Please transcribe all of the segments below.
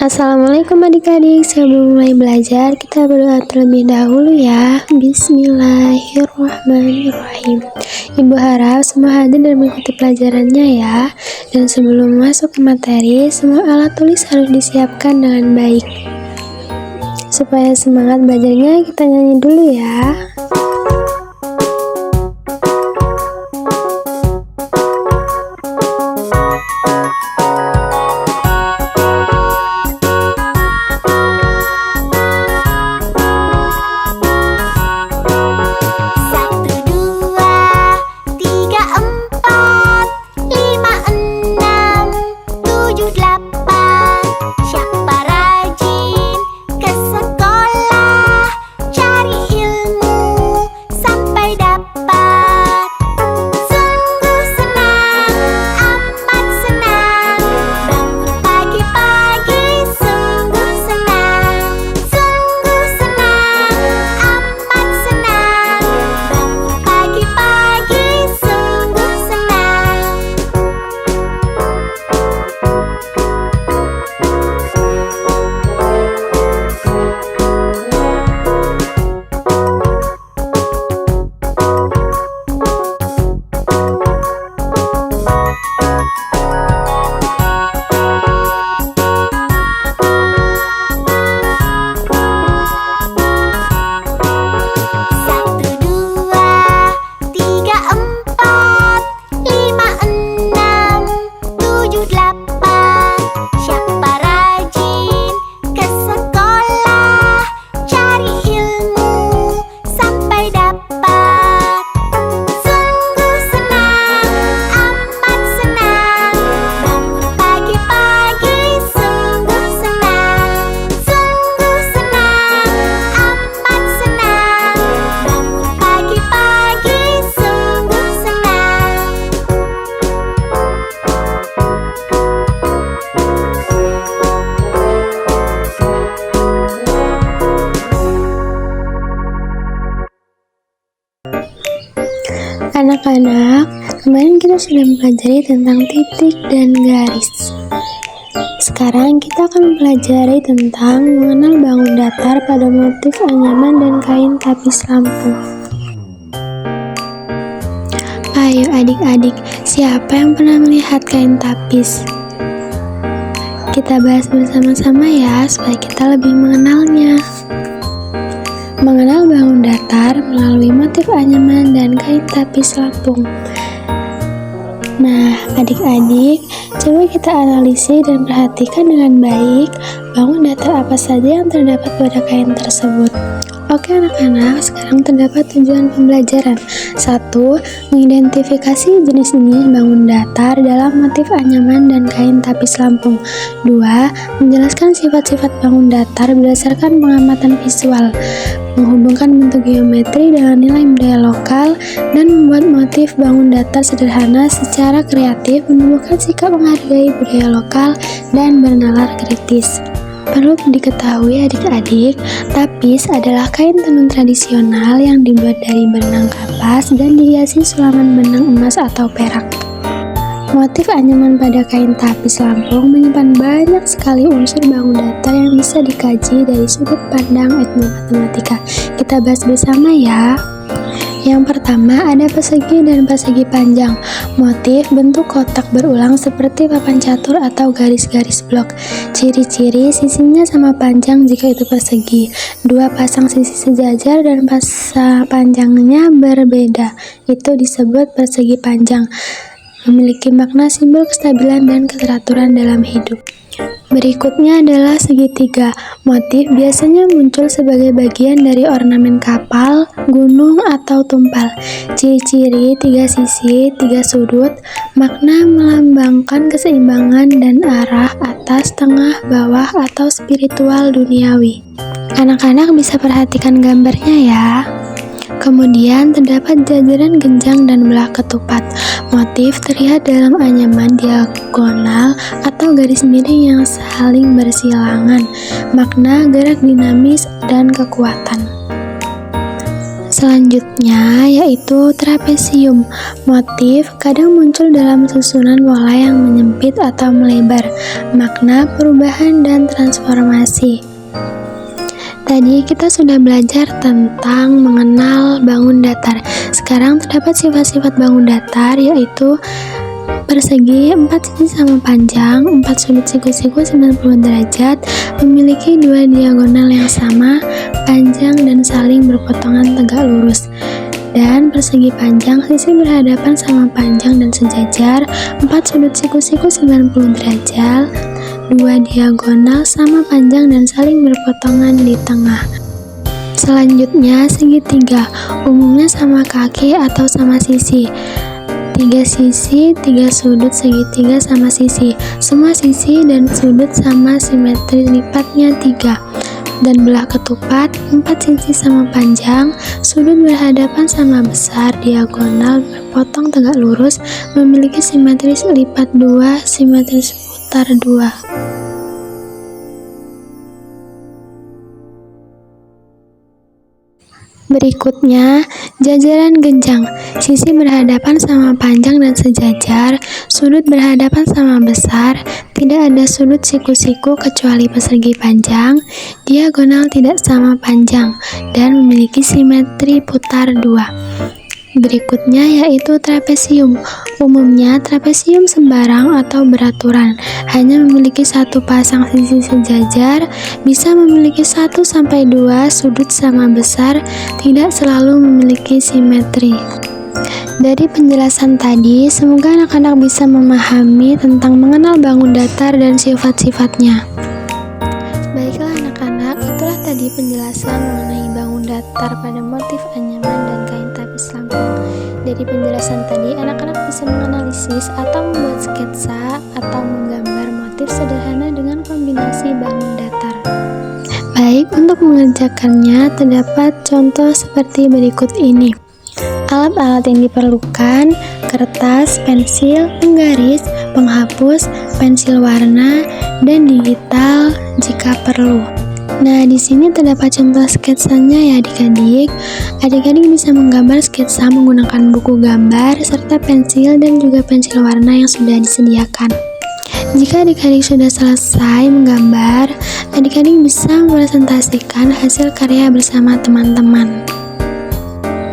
Assalamualaikum adik-adik, sebelum mulai belajar kita berdoa terlebih dahulu ya. Bismillahirrahmanirrahim. Ibu harap semua hadir dan mengikuti pelajarannya ya. Dan sebelum masuk ke materi, semua alat tulis harus disiapkan dengan baik. Supaya semangat belajarnya, kita nyanyi dulu ya. Anak-anak, kemarin kita sudah mempelajari tentang titik dan garis. Sekarang kita akan mempelajari tentang mengenal bangun datar pada motif anyaman dan kain tapis lampung. Ayo adik-adik, siapa yang pernah melihat kain tapis? Kita bahas bersama-sama ya, supaya kita lebih mengenalnya. Mengenal bangun datar melalui motif anyaman dan kain tapis lampung. Nah, adik-adik, coba kita analisis dan perhatikan dengan baik bangun datar apa saja yang terdapat pada kain tersebut. Oke anak-anak, sekarang terdapat tujuan pembelajaran. 1. Mengidentifikasi jenis-jenis bangun datar dalam motif anyaman dan kain tapis lampung. 2. Menjelaskan sifat-sifat bangun datar berdasarkan pengamatan visual, menghubungkan bentuk geometri dengan nilai budaya lokal, dan membuat motif bangun datar sederhana secara kreatif, menumbuhkan sikap menghargai budaya lokal dan bernalar kritis. Perlu diketahui adik-adik, tapis adalah kain tenun tradisional yang dibuat dari benang kapas dan dihiasi sulaman benang emas atau perak. Motif anyaman pada kain tapis lampung menyimpan banyak sekali unsur bangun datar yang bisa dikaji dari sudut pandang etnomatematika. Kita bahas bersama ya. Yang pertama ada persegi dan persegi panjang. Motif bentuk kotak berulang seperti papan catur atau garis-garis blok. Ciri-ciri sisinya sama panjang jika itu persegi. 2 pasang sisi sejajar dan panjangnya berbeda. Itu disebut persegi panjang. Memiliki makna simbol kestabilan dan keteraturan dalam hidup. Berikutnya adalah segitiga. Motif biasanya muncul sebagai bagian dari ornamen kapal, gunung, atau tumpal. Ciri-ciri 3 sisi, 3 sudut. Makna melambangkan keseimbangan dan arah atas, tengah, bawah, atau spiritual duniawi. Anak-anak bisa perhatikan gambarnya ya. Kemudian terdapat jajaran genjang dan belah ketupat. Motif terlihat dalam anyaman diagonal atau garis miring yang saling bersilangan. Makna gerak dinamis dan kekuatan. Selanjutnya yaitu trapesium. Motif kadang muncul dalam susunan pola yang menyempit atau melebar. Makna perubahan dan transformasi. Tadi kita sudah belajar tentang mengenal bangun datar. Sekarang terdapat sifat-sifat bangun datar yaitu persegi, 4 sisi sama panjang, 4 sudut siku-siku 90 derajat, memiliki 2 diagonal yang sama, panjang dan saling berpotongan tegak lurus. Dan persegi panjang, sisi berhadapan sama panjang dan sejajar, 4 sudut siku-siku 90 derajat, 2 diagonal sama panjang dan saling berpotongan di tengah. Selanjutnya segitiga, umumnya sama kaki atau sama sisi. 3 sisi, 3 sudut segitiga sama sisi. Semua sisi dan sudut sama simetri lipatnya 3. Dan belah ketupat, 4 sisi sama panjang, sudut berhadapan sama besar, diagonal berpotong tegak lurus, memiliki simetris lipat 2, simetris putar 2. Berikutnya, jajaran genjang. Sisi berhadapan sama panjang dan sejajar, sudut berhadapan sama besar, tidak ada sudut siku-siku kecuali persegi panjang, diagonal tidak sama panjang, dan memiliki simetri putar 2. Berikutnya yaitu trapesium. Umumnya trapesium sembarang atau beraturan, hanya memiliki satu pasang sisi sejajar, bisa memiliki 1-2 sudut sama besar, tidak selalu memiliki simetri. Dari penjelasan tadi, semoga anak-anak bisa memahami tentang mengenal bangun datar dan sifat-sifatnya. Baiklah anak-anak, itulah tadi penjelasan mengenai bangun datar pada motif anyaman dan kain tapis Lampung. Dari penjelasan tadi, anak-anak bisa menganalisis atau membuat sketsa atau menggambar motif sederhana dengan kombinasi bangun datar. Baik, untuk mengerjakannya terdapat contoh seperti berikut ini. Alat-alat yang diperlukan: kertas, pensil, penggaris, penghapus, pensil warna, dan digital jika perlu. Nah, di sini terdapat contoh sketsanya ya adik-adik. Adik-adik bisa menggambar sketsa menggunakan buku gambar serta pensil dan juga pensil warna yang sudah disediakan. Jika adik-adik sudah selesai menggambar, adik-adik bisa mempresentasikan hasil karya bersama teman-teman.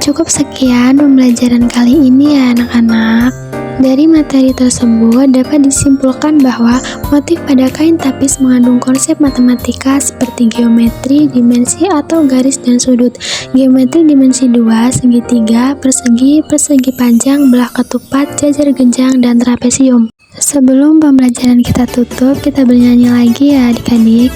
Cukup sekian pembelajaran kali ini ya anak-anak. Dari materi tersebut dapat disimpulkan bahwa motif pada kain tapis mengandung konsep matematika seperti geometri, dimensi atau garis dan sudut, geometri dimensi 2, segitiga, persegi, persegi panjang, belah ketupat, jajar genjang, dan trapesium. Sebelum pembelajaran kita tutup, kita bernyanyi lagi ya adik-adik.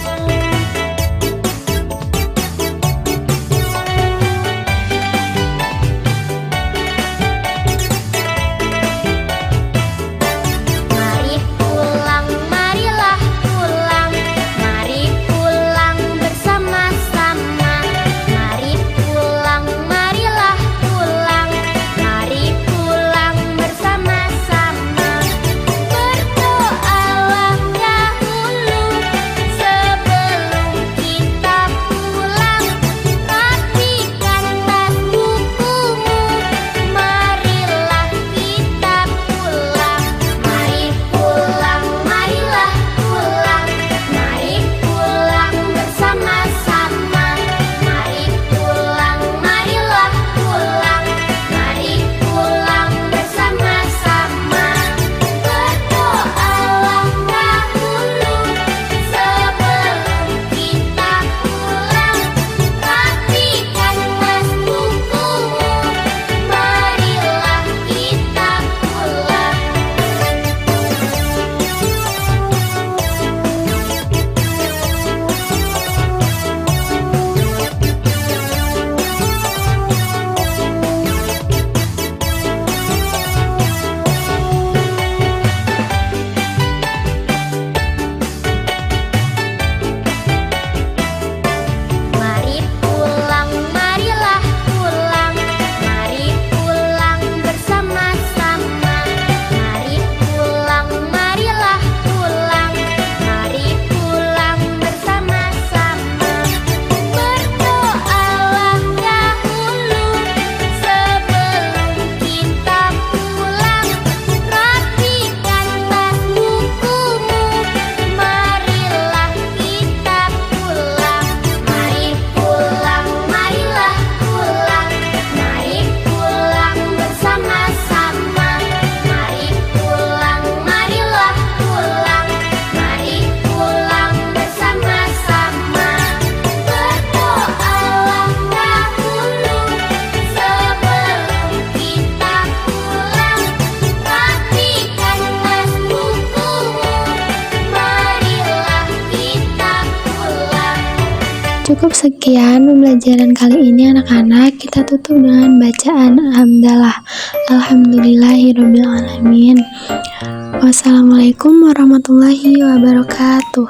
Berdoalah dahulu sebelum Cukup sekian pembelajaran kali ini anak-anak. Kita tutup dengan bacaan hamdalah. Alhamdulillahirobbilalamin. Wassalamualaikum warahmatullahi wabarakatuh.